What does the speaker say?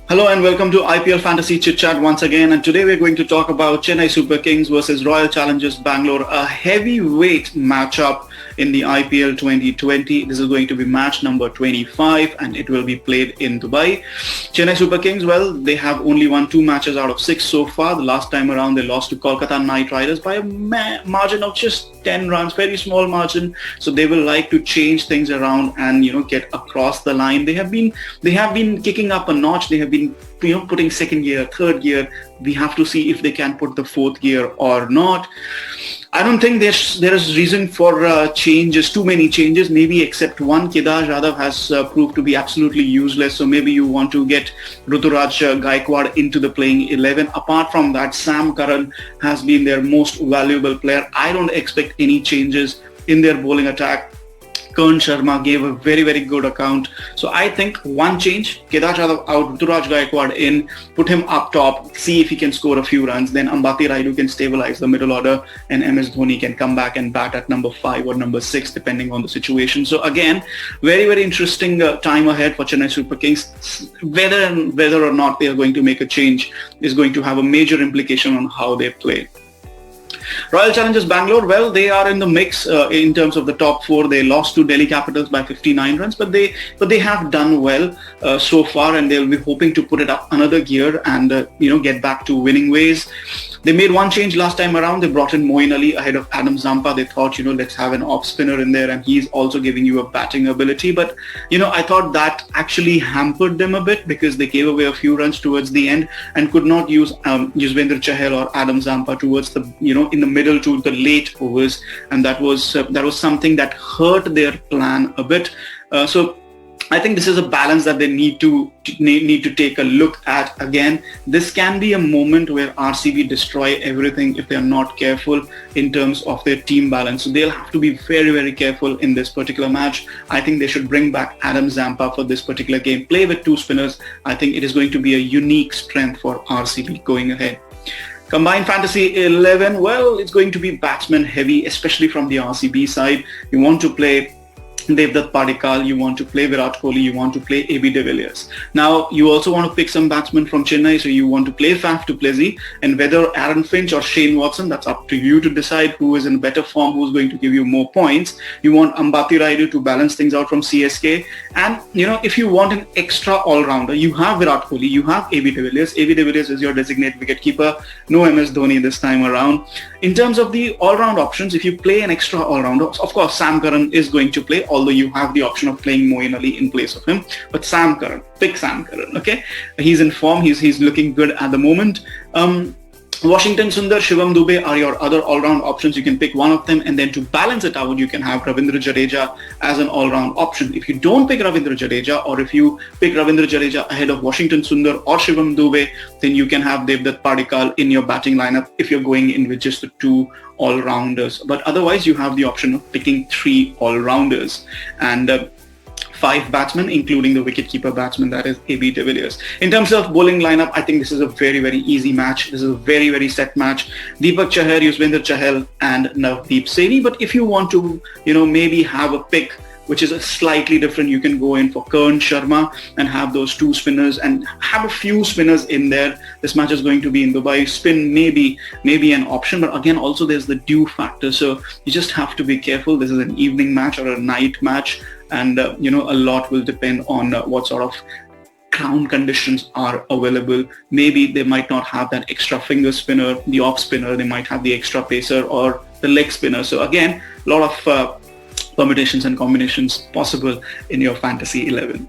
Hello and welcome to IPL Fantasy ChitChat once again, and today we're going to talk about Chennai Super Kings versus Royal Challengers Bangalore, a heavyweight matchup in the IPL 2020. This is going to be match number 25 and it will be played in Dubai. Chennai Super Kings, well, they have only won 2 matches out of 6 so far. The last time around they lost to Kolkata Knight Riders by a margin of just 10 runs, very small margin. So they will like to change things around and get across the line. They have been kicking up a notch. They have been putting second gear, third gear. We have to see if they can put the fourth gear or not. I don't think there is reason for changes, too many changes, maybe except one. Kedar Jadhav has proved to be absolutely useless, so maybe you want to get Ruturaj Gaikwad into the playing 11. Apart from that, Sam Curran has been their most valuable player. I don't expect any changes in their bowling attack. Karan Sharma gave a very, very good account. So I think one change, Kedar Jadhav out, Ruturaj Gaikwad in, put him up top, see if he can score a few runs. Then Ambati Rayudu can stabilize the middle order and MS Dhoni can come back and bat at number 5 or number 6 depending on the situation. So again, very, very interesting time ahead for Chennai Super Kings. Whether or not they are going to make a change is going to have a major implication on how they play. Royal Challengers Bangalore, well, they are in the mix in terms of the top 4. They lost to Delhi Capitals by 59 runs, but they have done well so far, and they'll be hoping to put it up another gear and get back to winning ways. They made one change last time around. They brought in Moeen Ali ahead of Adam Zampa. They thought, let's have an off spinner in there and he's also giving you a batting ability. But, I thought that actually hampered them a bit because they gave away a few runs towards the end and could not use Yuzvendra Chahal or Adam Zampa towards the, in the middle to the late overs. And that was something that hurt their plan a bit. So I think this is a balance that they need to take a look at again. This can be a moment where RCB destroy everything if they are not careful in terms of their team balance. So they'll have to be very, very careful in this particular match. I think they should bring back Adam Zampa for this particular game. Play with 2 spinners. I think it is going to be a unique strength for RCB going ahead. Combined Fantasy 11, well, it's going to be batsman heavy, especially from the RCB side. You want to play Devdutt Padikkal, you want to play Virat Kohli, you want to play AB de Villiers. Now, you also want to pick some batsmen from Chennai, so you want to play Faf du Plessis, and whether Aaron Finch or Shane Watson, that's up to you to decide who is in better form, who's going to give you more points. You want Ambati Rayudu to balance things out from CSK, and if you want an extra all-rounder, you have Virat Kohli, you have AB de Villiers. AB de Villiers is your designated wicketkeeper, no MS Dhoni this time around. In terms of the all-round options, if you play an extra all-rounder, of course Sam Curran is going to play, although you have the option of playing Moeen Ali in place of him. But Sam Curran, pick Sam Curran, okay? He's in form, he's looking good at the moment. Washington Sundar, Shivam Dube are your other all-round options. You can pick one of them, and then to balance it out, you can have Ravindra Jadeja as an all-round option. If you don't pick Ravindra Jadeja, or if you pick Ravindra Jadeja ahead of Washington Sundar or Shivam Dube, then you can have Devdutt Padikkal in your batting lineup if you're going in with just the 2 all-rounders. But otherwise, you have the option of picking 3 all-rounders and 5 batsmen, including the wicketkeeper batsman, that is AB de Villiers. In terms of bowling lineup, I think this is a very, very easy match. This is a very, very set match. Deepak Chahar, Yuzvendra Chahal and Navdeep Saini. But if you want to, maybe have a pick which is a slightly different, you can go in for Karan Sharma and have those 2 spinners and have a few spinners in there. This match is going to be in Dubai. Spin maybe an option, but again, also there's the dew factor. So you just have to be careful. This is an evening match or a night match. And, a lot will depend on what sort of ground conditions are available. Maybe they might not have that extra finger spinner, the off spinner. They might have the extra pacer or the leg spinner. So again, a lot of permutations and combinations possible in your Fantasy 11.